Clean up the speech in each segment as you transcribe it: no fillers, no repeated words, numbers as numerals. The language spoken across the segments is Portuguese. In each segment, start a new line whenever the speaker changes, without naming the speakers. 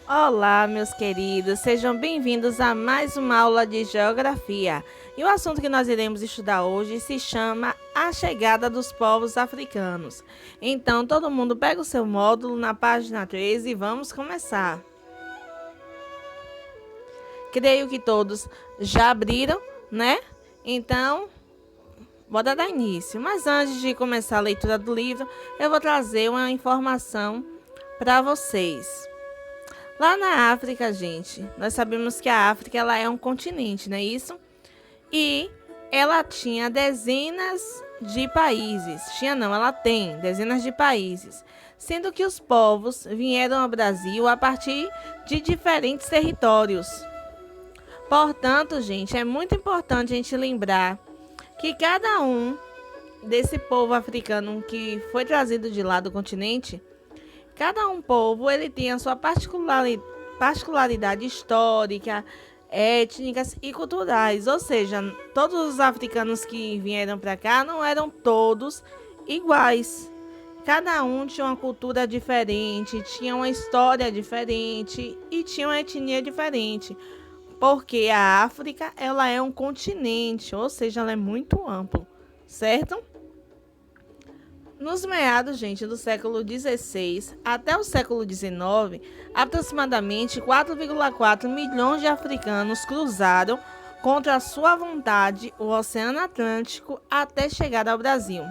Olá, meus queridos, sejam bem-vindos a mais uma aula de Geografia. E o assunto que nós iremos estudar hoje se chama A Chegada dos Povos Africanos. Então, todo mundo pega o seu módulo na página 13 e vamos começar. Creio que todos já abriram, né? Então, bora dar início. Mas antes de começar a leitura do livro, eu vou trazer uma informação para vocês. Lá na África, gente, nós sabemos que a África ela é um continente, não é isso? E ela tinha dezenas de países. Ela tem dezenas de países. Sendo que os povos vieram ao Brasil a partir de diferentes territórios. Portanto, gente, é muito importante a gente lembrar que cada um desse povo africano que foi trazido de lá do continente, cada um povo ele tem a sua particularidade histórica, étnicas e culturais. Ou seja, todos os africanos que vieram para cá não eram todos iguais. Cada um tinha uma cultura diferente, tinha uma história diferente e tinha uma etnia diferente. Porque a África ela é um continente, ou seja, ela é muito ampla, certo? Nos meados, gente, do século XVI até o século XIX, aproximadamente 4,4 milhões de africanos cruzaram contra a sua vontade o Oceano Atlântico até chegar ao Brasil.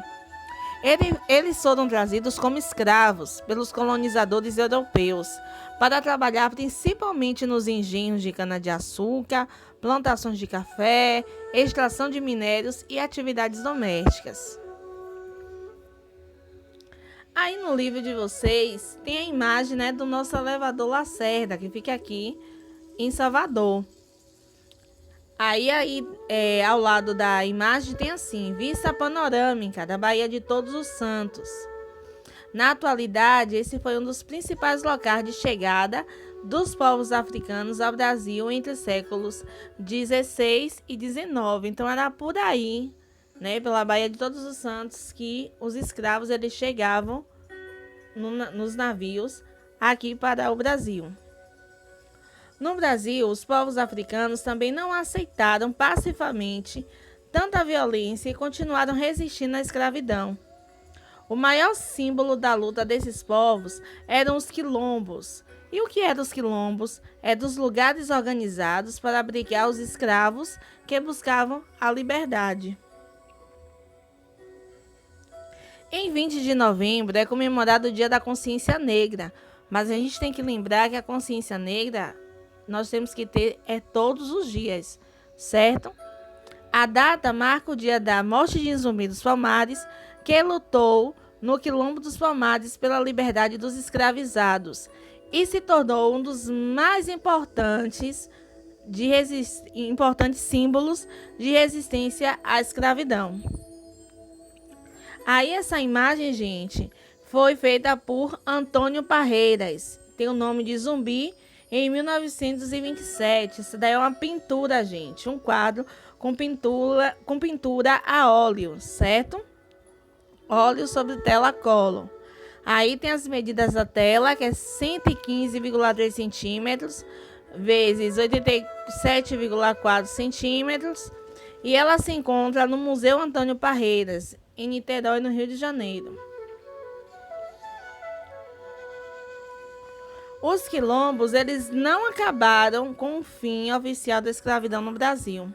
Eles foram trazidos como escravos pelos colonizadores europeus para trabalhar principalmente nos engenhos de cana-de-açúcar, plantações de café, extração de minérios e atividades domésticas. Aí no livro de vocês tem a imagem, né, do nosso elevador Lacerda, que fica aqui em Salvador. Aí ao lado da imagem tem assim, vista panorâmica da Baía de Todos os Santos. Na atualidade, esse foi um dos principais locais de chegada dos povos africanos ao Brasil entre os séculos 16 e 19. Então era por aí, né, pela Baía de Todos os Santos, que os escravos eles chegavam nos navios aqui para o Brasil. No Brasil, os povos africanos também não aceitaram pacificamente tanta violência e continuaram resistindo à escravidão. O maior símbolo da luta desses povos eram os quilombos. E o que eram os quilombos? É dos lugares organizados para abrigar os escravos que buscavam a liberdade. Em 20 de novembro é comemorado o Dia da Consciência Negra, mas a gente tem que lembrar que a consciência negra nós temos que ter todos os dias, certo? A data marca o dia da morte de Zumbi dos Palmares, que lutou no Quilombo dos Palmares pela liberdade dos escravizados e se tornou um dos mais importantes símbolos de resistência à escravidão. Aí essa imagem, gente, foi feita por Antônio Parreiras. Tem o nome de Zumbi em 1927. Isso daí é uma pintura, gente. Um quadro com pintura a óleo, certo? Óleo sobre tela color. Aí tem as medidas da tela, que é 115,3 centímetros vezes 87,4 centímetros. E ela se encontra no Museu Antônio Parreiras, em Niterói, no Rio de Janeiro. Os quilombos, eles não acabaram com o fim oficial da escravidão no Brasil,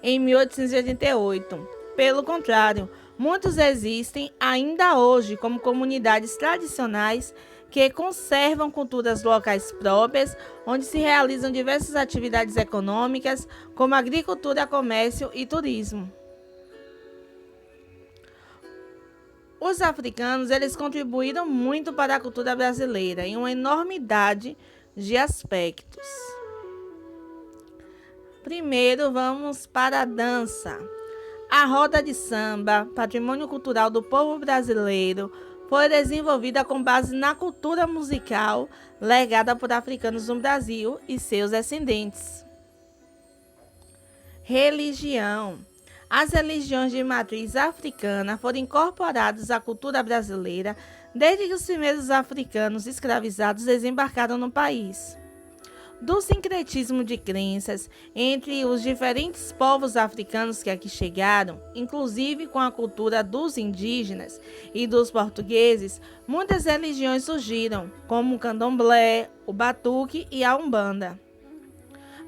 em 1888. Pelo contrário, muitos existem ainda hoje como comunidades tradicionais que conservam culturas locais próprias, onde se realizam diversas atividades econômicas, como agricultura, comércio e turismo. Os africanos eles contribuíram muito para a cultura brasileira em uma enormidade de aspectos. Primeiro, vamos para a dança. A roda de samba, patrimônio cultural do povo brasileiro, foi desenvolvida com base na cultura musical legada por africanos no Brasil e seus descendentes. Religião. As religiões de matriz africana foram incorporadas à cultura brasileira desde que os primeiros africanos escravizados desembarcaram no país. do sincretismo de crenças entre os diferentes povos africanos que aqui chegaram, inclusive com a cultura dos indígenas e dos portugueses, muitas religiões surgiram, como o candomblé, o batuque e a umbanda.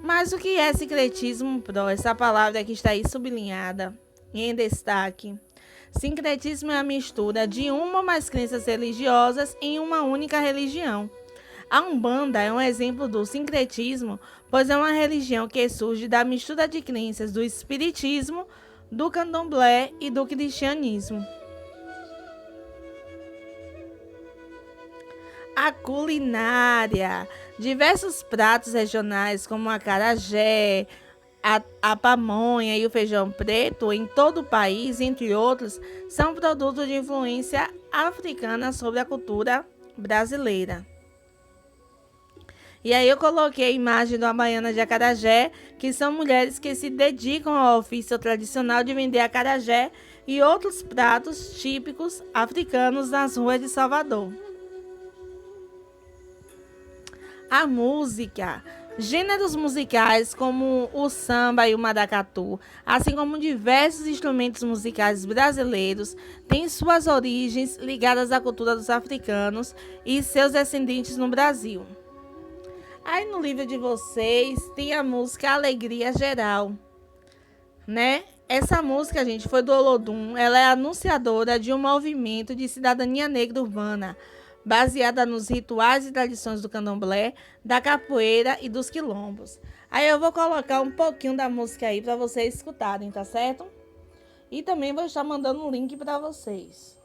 Mas o que é sincretismo pro? Essa palavra que está aí sublinhada em destaque. Sincretismo é a mistura de uma ou mais crenças religiosas em uma única religião. A Umbanda é um exemplo do sincretismo, pois é uma religião que surge da mistura de crenças do espiritismo, do candomblé e do cristianismo. A culinária. Diversos pratos regionais, como o acarajé, a pamonha e o feijão preto, em todo o país, entre outros, são produtos de influência africana sobre a cultura brasileira. E aí eu coloquei a imagem do Baiana de acarajé, que são mulheres que se dedicam ao ofício tradicional de vender acarajé e outros pratos típicos africanos nas ruas de Salvador. A música. Gêneros musicais como o samba e o maracatu, assim como diversos instrumentos musicais brasileiros, têm suas origens ligadas à cultura dos africanos e seus descendentes no Brasil. Aí no livro de vocês tem a música Alegria Geral, né? Essa música, gente, foi do Olodum. Ela é anunciadora de um movimento de cidadania negra urbana, baseada nos rituais e tradições do candomblé, da capoeira e dos quilombos. Aí eu vou colocar um pouquinho da música aí para vocês escutarem, tá certo? E também vou estar mandando um link para vocês.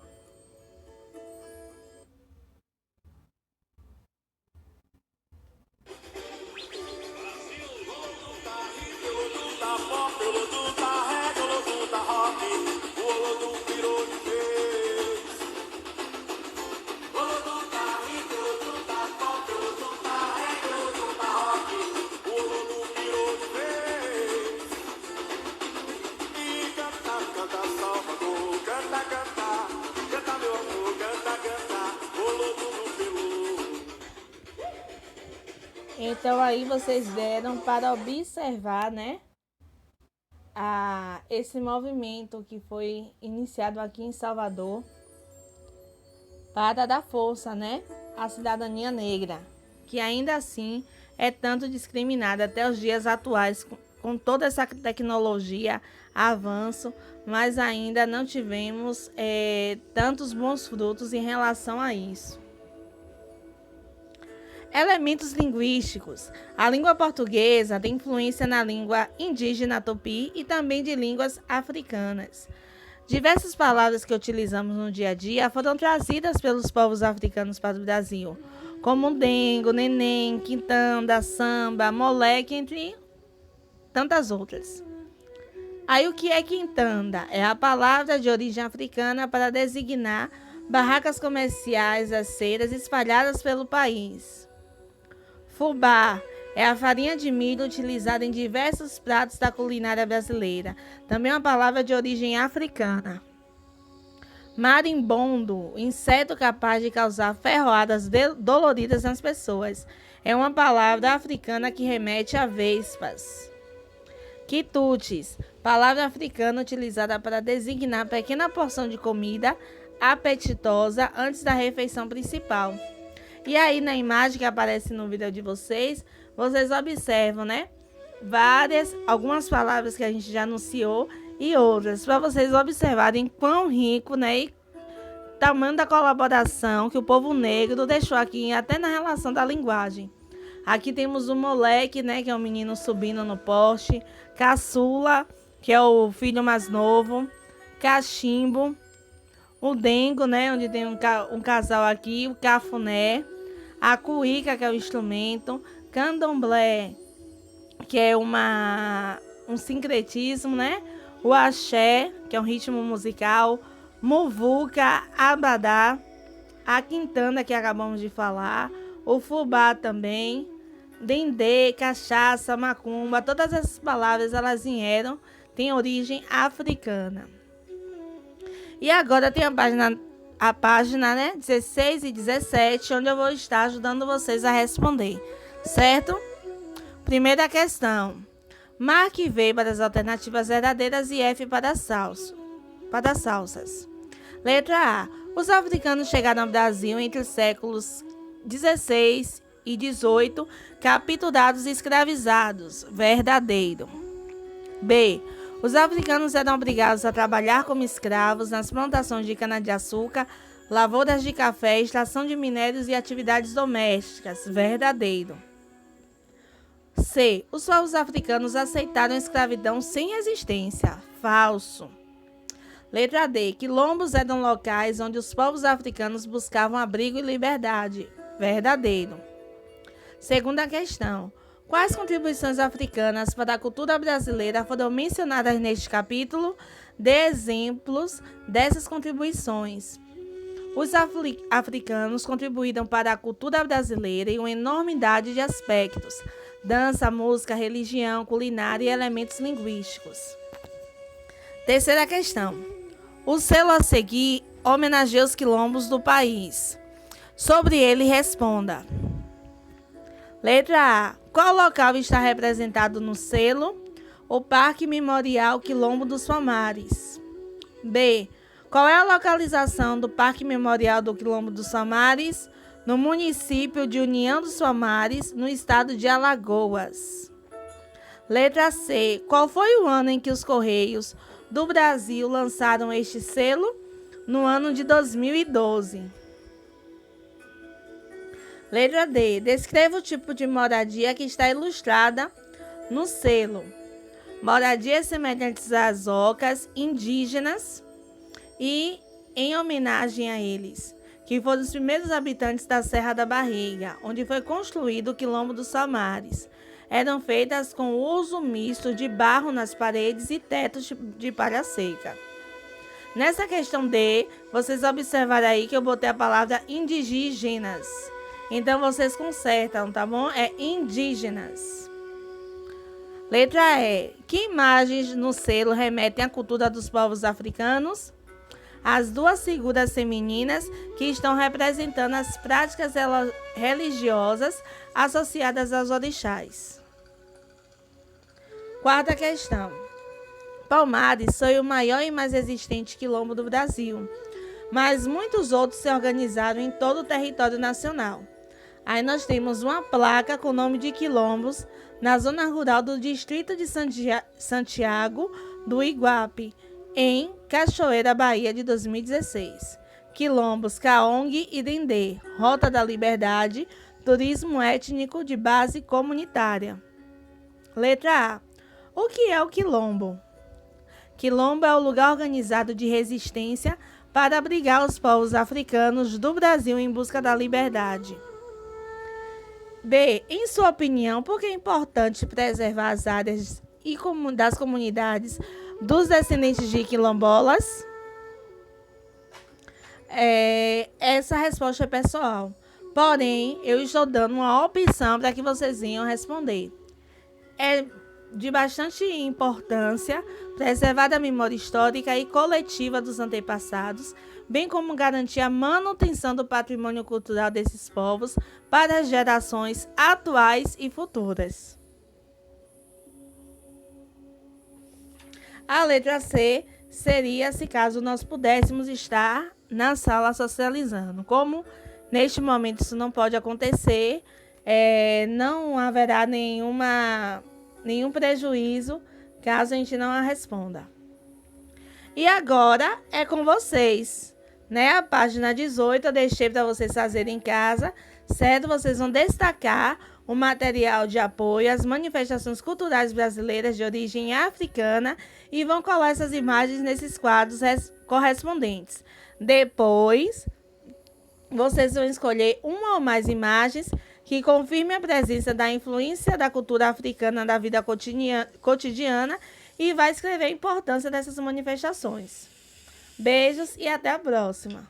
Então aí vocês deram para observar, né, esse movimento que foi iniciado aqui em Salvador para dar força, né, à cidadania negra, que ainda assim é tanto discriminada até os dias atuais, com toda essa tecnologia, avanço, mas ainda não tivemos tantos bons frutos em relação a isso. Elementos linguísticos. A língua portuguesa tem influência na língua indígena tupi e também de línguas africanas. Diversas palavras que utilizamos no dia a dia foram trazidas pelos povos africanos para o Brasil, como dengo, neném, quintanda, samba, moleque, entre tantas outras. Aí o que é quintanda? É a palavra de origem africana para designar barracas comerciais, aceiras espalhadas pelo país. Fubá é a farinha de milho utilizada em diversos pratos da culinária brasileira. Também é uma palavra de origem africana. Marimbondo, inseto capaz de causar ferroadas doloridas nas pessoas. É uma palavra africana que remete a vespas. Quitutes, palavra africana utilizada para designar pequena porção de comida apetitosa antes da refeição principal. E aí na imagem que aparece no vídeo de vocês observam, né? Algumas palavras que a gente já anunciou e outras, para vocês observarem quão rico, né? E tamanho da colaboração que o povo negro deixou aqui, até na relação da linguagem. Aqui temos o moleque, né? Que é um menino subindo no poste. Caçula, que é o filho mais novo. Cachimbo. O dengo, né? Onde tem um casal aqui. O cafuné. A cuíca, que é o instrumento. Candomblé, que é um sincretismo, né? O axé, que é um ritmo musical. Muvuca, abadá. A quintanda, que acabamos de falar. O fubá também. Dendê, cachaça, macumba. Todas essas palavras, elas têm origem africana. E agora tem a página, né, 16 e 17, onde eu vou estar ajudando vocês a responder, certo? Primeira questão. Marque V para as alternativas verdadeiras e F para salsas. Letra A. Os africanos chegaram ao Brasil entre os séculos 16 e 18, capturados e escravizados. Verdadeiro. B. Os africanos eram obrigados a trabalhar como escravos nas plantações de cana-de-açúcar, lavouras de café, extração de minérios e atividades domésticas. Verdadeiro. C. Os povos africanos aceitaram a escravidão sem resistência. Falso. Letra D. Quilombos eram locais onde os povos africanos buscavam abrigo e liberdade. Verdadeiro. Segunda questão. Quais contribuições africanas para a cultura brasileira foram mencionadas neste capítulo? Dê exemplos dessas contribuições. Os africanos contribuíram para a cultura brasileira em uma enormidade de aspectos: dança, música, religião, culinária e elementos linguísticos. Terceira questão. O selo a seguir homenageia os quilombos do país. Sobre ele, responda. Letra A. Qual local está representado no selo? O Parque Memorial Quilombo dos Palmares. B. Qual é a localização do Parque Memorial do Quilombo dos Palmares? No município de União dos Palmares, no estado de Alagoas. Letra C. Qual foi o ano em que os Correios do Brasil lançaram este selo? No ano de 2012. Letra D. Descreva o tipo de moradia que está ilustrada no selo. Moradias semelhantes às ocas, indígenas e em homenagem a eles, que foram os primeiros habitantes da Serra da Barriga, onde foi construído o Quilombo dos Palmares. Eram feitas com uso misto de barro nas paredes e tetos de palha seca. Nessa questão D, vocês observaram aí que eu botei a palavra indígenas. Então, vocês consertam, tá bom? É indígenas. Letra E. Que imagens no selo remetem à cultura dos povos africanos? As duas figuras femininas que estão representando as práticas religiosas associadas aos orixás. Quarta questão. Palmares foi o maior e mais resistente quilombo do Brasil, mas muitos outros se organizaram em todo o território nacional. Aí nós temos uma placa com o nome de quilombos na zona rural do distrito de Santiago do Iguape, em Cachoeira, Bahia, de 2016. Quilombos Kaong e Dendê, Rota da Liberdade, turismo étnico de base comunitária. Letra A. O que é o quilombo? Quilombo é o lugar organizado de resistência para abrigar os povos africanos do Brasil em busca da liberdade. B. Em sua opinião, por que é importante preservar as áreas das comunidades dos descendentes de quilombolas? Essa resposta é pessoal. Porém, eu estou dando uma opção para que vocês venham responder. É de bastante importância preservar a memória histórica e coletiva dos antepassados, bem como garantir a manutenção do patrimônio cultural desses povos para as gerações atuais e futuras. A letra C seria se caso nós pudéssemos estar na sala socializando. Como neste momento isso não pode acontecer, não haverá nenhum prejuízo caso a gente não a responda. E agora é com vocês, né? A página 18 eu deixei para vocês fazerem em casa, certo? Vocês vão destacar o material de apoio às manifestações culturais brasileiras de origem africana e vão colar essas imagens nesses quadros correspondentes. Depois, vocês vão escolher uma ou mais imagens que confirme a presença da influência da cultura africana na vida cotidiana e vai escrever a importância dessas manifestações. Beijos e até a próxima!